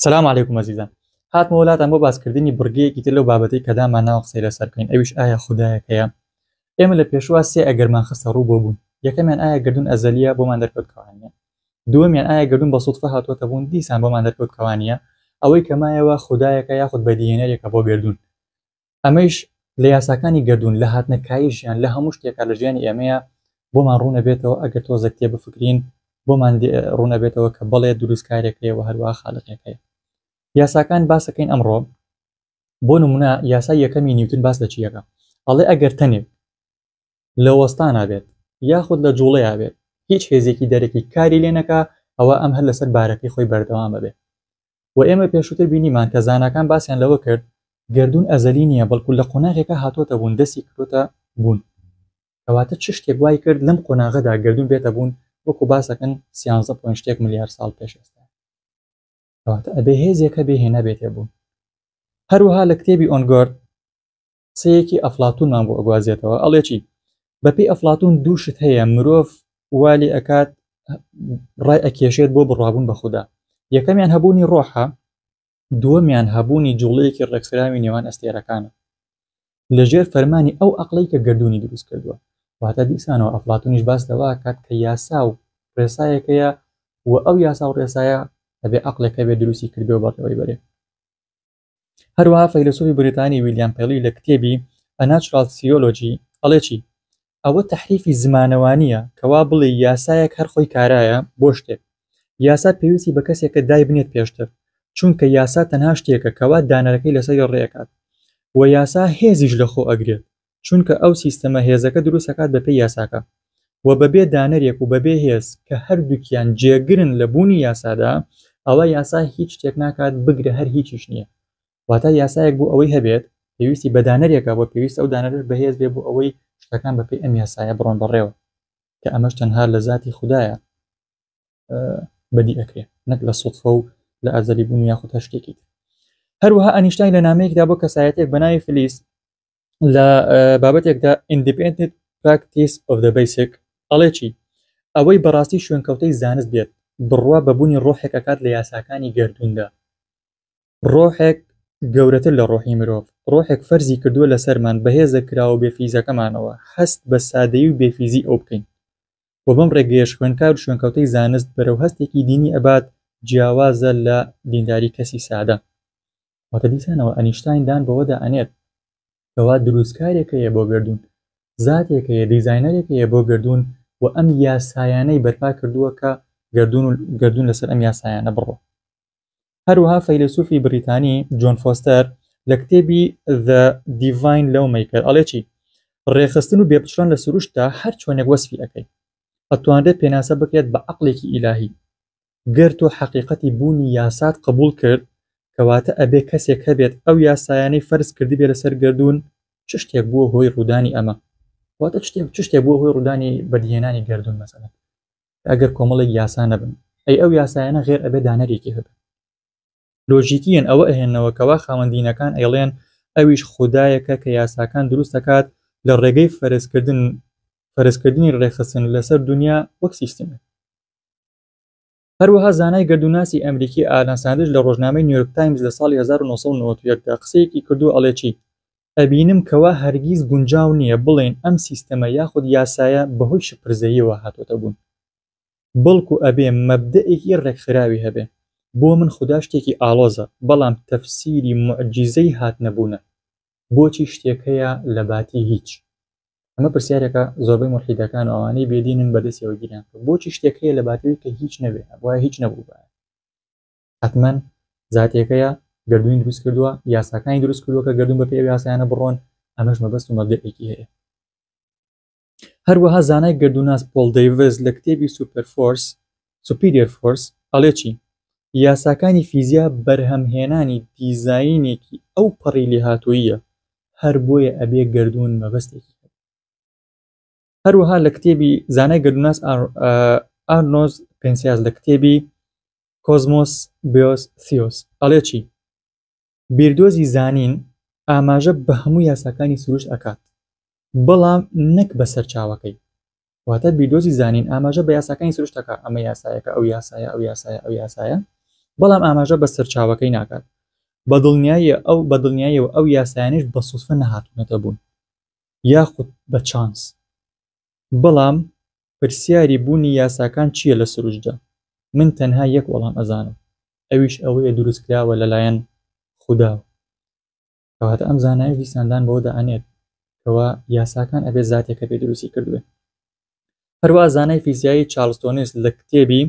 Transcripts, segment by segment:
سلام علیکم عزیزان. هاتمە وڵاتان بۆ باسکردنی بڕگەیەکی تر لەو بابەتەی کە داماناوە قسەی لەسەرکەین. ئەویش ئایا خودایەکەیە؟ ئێمە لە پێشوە سێ ئەگەرمان خستە ڕوو بۆ بوون. یەکەمیان ئایا گردون ئەزەلیە بۆمان دەرکەوت کەوانیە. دووەمیان ئایا گردون بە سوودفە هاتووەتە بوون دیسان بۆمان دەرکەوت کەوانیە. ئەوەی کەمایەوە خودایەکە یاخود بەدیهێنەرێکە بۆ گردون. ئەمەش لە یاساکانی گردون لە هاتنەکایی ژیان لە هەموو شتێکە لە ژیانی ئێمەیە بۆمان ڕوونە بێتەوە ئەگەر تۆزە کتێب بفکرین بۆمان ڕوونە بێتەوە کە بەڵێ دروستکارێکەوە هەروە خالقێکەیە. یاساکان باسەکەین ئەمڕۆ بۆ نمونە یاسای یەکەمی نیوتن باس لە چیەکە ئەڵێ ئەگەر تەنێک لە وەستانە بێت یاخود لە جوڵەیە بێت هیچ هێزێکی دەرەکی کاری لێنەکە ئەوە ئەم هەر لەسەر بارەکەی خۆی بەردەوامە بێت و ئێمە پێشووتر بینیمان کە زانکان باسییان لەوە کرد گردون ئەزەلی نییە بەڵکو لە قۆناغێکە هاتۆتە بوون دەستی کردوتە بوون کەواتە چ شتێک وای کرد لەم قۆناغەدا گردون بێتە بوون وەکو باسەکەن 13.1 ملیار ساڵ پێش ئێستا کەواتە ئەبێ هێزێکە بێهێنا بێتێ بوون. هەروەها لە کتێبی ئۆنگۆرد سەیەکی ئەفلاتونمان بۆ ئەگوازێتەوە ئەڵێ چی بەپێی ئەفلاتون دوو شت هەیە مرۆڤ والی ئەکات ڕای ئەکێشێت بۆ بڕوابوون بە خودا. یەکەمیان هەبوونی ڕۆحە، دووەمیان هەبوونی جوڵەیەکی ڕێکخراوی نێوان ئەستێرەکانە لەژێر فەرمانی ئەو ئەقڵەی کە گردونی دروست کردووە. واتە دیسانەوە ئەفلاتونیش باس لەوە کات کە یاسا و ڕێسایەکەیە و ئەو یاسا و ڕێسایە ئەبێ ئەقلەکە بێ دروستی کردەوە بەڕێوەی بەرێ. هەروەها فەیلسوفی بریتانی ویلیام پێلی لە کتێبی A Natural Theology ئەڵێ چی ئەوە تەحریفی زمانەوانیە کەوا بڵێ یاسایەک هەر خۆی کارایە بۆ شتێک یاسا پێویستی بە کەسێکە دای بنێت پێشتر چونکە یاسا تەنها شتێکە کەوا دانەرەکەی لەسەر ڕێکات و یاسا هێزیش لە خۆ ئەگرێت چونکە ئەو سیستەمە هێزەکە دروستەکات بەپێی یاساکە و بەبێ دانەرێک و بەبێ هێز کە هەردووکیان جێگرن لە بوونی یاسادا ئەوە یاسا هیچ شتێک ناکات بگرە هەر هیچیش نییە. واتە یاسایەک بوو ئەوەی هەبێت پێویستی بە دانەرێکە بۆ پێویست ئەو دانەرش بەهێز بێ بۆ ئەوەی شتەکان بەپێی ئەم یاسایە بڕۆن بەڕێوە کە ئەمەش تەنها لە ذاتی خوددایە بەدی ئەکرێ نەک لە سوودفە و لە ئازەلی بوون یاخود هەر شتێکی. هەروەها ئەنیشتاین لە نامەیەکدا بۆ کەسایەتێک بە ناوی فلیس لە بابەتێکدا Independent Practice of the Basic ئەڵێ چی ئەوەی بەڕاستی شوێنکەوتەی زانست بێت بڕوا بەبوونی ڕۆحێک ئەکات لە یاساکانی گردوندا. ڕۆحێک گەورەتر لە ڕۆحی مرۆڤ ڕۆحێک فەرزی کردووە لەسەرمان بەهێزە کراوە بێفیزەکەمانەوە هەست بە سادەیی و بێفیزی ئەو بکەین و بەم ڕێگەیەش خوێنکار و شوێنکەوتەی زانست بەرەو هەستێکی دینی ئەبات جیاوازە لە دینداری کەسی سادە. واتە دیسانەوە ئەنیشتاین دان بەوەدا ئەنێت کەوا دروستکارێکەیە بۆ گردون زاتێکەیە دیزاینەرێکەیە بۆ گردون و ئەم یاسایانەی بەرپا کردووە کە گردون لەسەر ئەم یاسایانە بڕۆ. هەروەها فەیلسوفی بریتانی جۆن فۆستەر لە کتێبی The Divine Lawmaker ئەڵێ چی ڕێخستن و بێپچڕان لە سروشتدا هەر چۆنێک وەسفی ئەەکەی ئەتوانرێت پێناسە بکرێت بە عەقڵێکی ئیلاهی گەر تۆ حەقیقەتی بوونی یاسات قبول کرد کەواتە ئەبێ کەسێک هەبێت ئەو یاسایانەی فەرز کردی بێ لەسەر گردون چ شتێک بووە هۆی ڕوودانی ئەمە واتە چ شتێک بووە هۆی ڕوودانی بەدیهێنانی گردون مەسەلەن ئەگەر کۆمەڵێک یاسا نەبن ئەی ئەو یاسایانە غێر ئەبێ دانەرێکی هەبێت. لۆژیکیەن ئەوە ئەهێنەوەکەوە خاوەندینەکان ئەیڵێن ئەویش خودایەکە کە یاساکان دروست دەکات لە ڕێگەی فەرزکردنی ڕێخستن لەسەر دنیا وەک سیستەمێک. هەروەها زانای گردوناسی ئەمریکی ئالان ساندرز لە ڕۆژنامەی نیویۆرک تایمز لە ساڵی 1991دا قسەیەکی کردو ئەڵێ چی ئەبینم کەوا هەرگیز گونجاو نییە بڵێن ئەم سیستەمە یاخود یاسایە بەهۆی شپرزەییەوە هاتۆتە بوون بەڵکو ئەبێ مەبدەئێکی ڕێکخراوی هەبێ. بۆ من خوددا شتێکی ئاڵۆزە بەڵام تەفسیری موعجیزەی هات نەبوونە بۆچی شتێک هەیە لە باتی هیچ. ئەمە پرسیارێکە زۆربەی مولحیدەکان و ئەوانەی بێدینن بەدەستیەوە گیران بۆچی شتێک هەیە لە باتەوەی کە هیچ نەبێ وایە هیچ نەبوو بە حتمەن زاتێکەیە گردوونی دروست کردووە یاساکانی دروست کردووە کە گردون بە پێ یاسایانە بڕۆن ئەمەش مەبەست و مەبدەئێکی هەیە. هەروەها زانای گردوناس پۆل دەیڤز لە کتێبی سوپیریەر فۆرس ئەڵێ چی یاساکانی فیزیا بەرهەمهێنانی دیزاینێکی ئەو پەڕی لێهاتوویە هەر بۆیە ئەبێ گردون مەبەستێکی. هەروەها لە کتێبی زانای گردوناس ئارنۆز پێنسیاز لە کتێبی کۆزمۆس بیۆس تیۆس ئەڵێ چی بیردۆزی زانین ئاماژە بە هەموو یاساکانی سروشت ئەکات بەڵام نەک بە سەرچاوەکەی. واتە بیردۆزی زانین ئاماژە بە یاساکانی سروشت ئەکات ئەمە یاسایەکە ئەو یاسایە ئەو یاسایە ئەو یاسایە بەڵام ئاماژە بە سەرچاوەکەی ناکات بەدڵنیاییەوە ئەو یاسایانش بە سوسفە نەهاتونەتە بوون یاخود بە چانس. بەڵام پرسیاری بوونی یاساکان چییە لە سروشدا؟ من تەنها یەک وەڵام ئەزانم، ئەویش ئەوەیە دروستکراوە لەلایەن خودداوە. کەواتە ئەم زانایە دیساندان بەوە دەئەنێت کەوا یاساکان ئەبێ زاتێکە پێ دروستی کردوێ. هەروە زانای فیزیایی چارلز لە کتێبی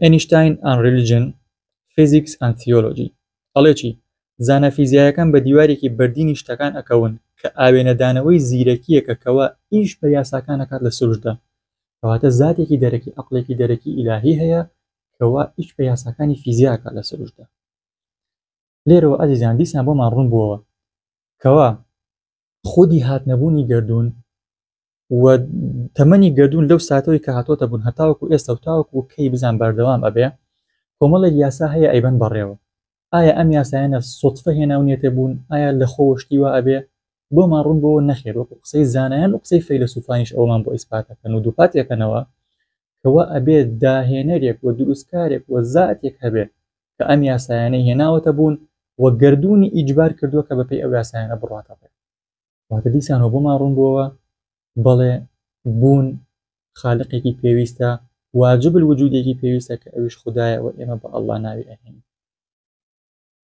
ئەینشتاین ئەند ریلیجن فیزیکس ئەند تیۆلۆجی ئەڵێ چی؟ زانە فیزیایەکان بە دیوارێکی بەردینی شتەکان ئەکەون کە ئاوێنەدانەوەی زیرەکیەکە کەوا ئیش بە یاساکان ئەکات لە سروشدا. کەواتە زاتێکی دەرەکی عەقڵێکی دەرەکی ئیلاهی هەیە کەوا ئیش بە یاساکانی فیزیاکە لە سروشدا. لێرەوە ئەزیزان دیسان بۆمان ڕوون بووەوە کەوا خودی هاتنەبوونی گردون و تەمەنی گردون لەو ساتەوەی کە هاتۆتە بوون هەتاوەکو ئێستا و تاوەکو کەی بزان بەردەوام ئەبێ کۆمەڵێک یاسا هەیە ئەیبەن بەڕێوە. ئایا ئەم یاسایانە سوتفە هێناونێتە بوون؟ ئایا لە خۆشتی وا ئەبێ؟ بۆمان ڕوون بۆەوە نەخێر وەکو قسەی زانایان و قسەی فەیلسوفانیش ئەومان بۆ ئیسپاتەکەن و دووپاتێکەنەوە کەوا ئەبێ داهێنەرێک و دروستکارێک و زاتێک هەبێ کە ئەم یاسایانەی هێناوەتە بوون وە گردوونی ئیجبار کردووە کە بەپێی ئەو یاسایانە بڕاتە بێ. واتە دیسانەوە بۆمان ڕوون بووەوە بەڵێ بوون خالقێکی پێویستە، واجب الوجودێکی پێویستە کە ئەویش خوددایە و ئێمە بە ئەڵڵا ناوی ئەهێنین.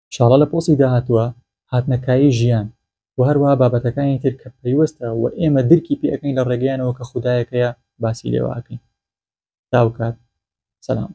ئینشاڵڵا لە پۆسی داهاتووە هاتنەکایی ژیان و هەروەها بابەتەکانی تر کە پەیوەستە و ئێمە درکی پێ ئەەکەین لە ڕێگەیانەوە کە خوددایەکەیە باسی لێوە ئەکەین. تا ئەو کات سەلام.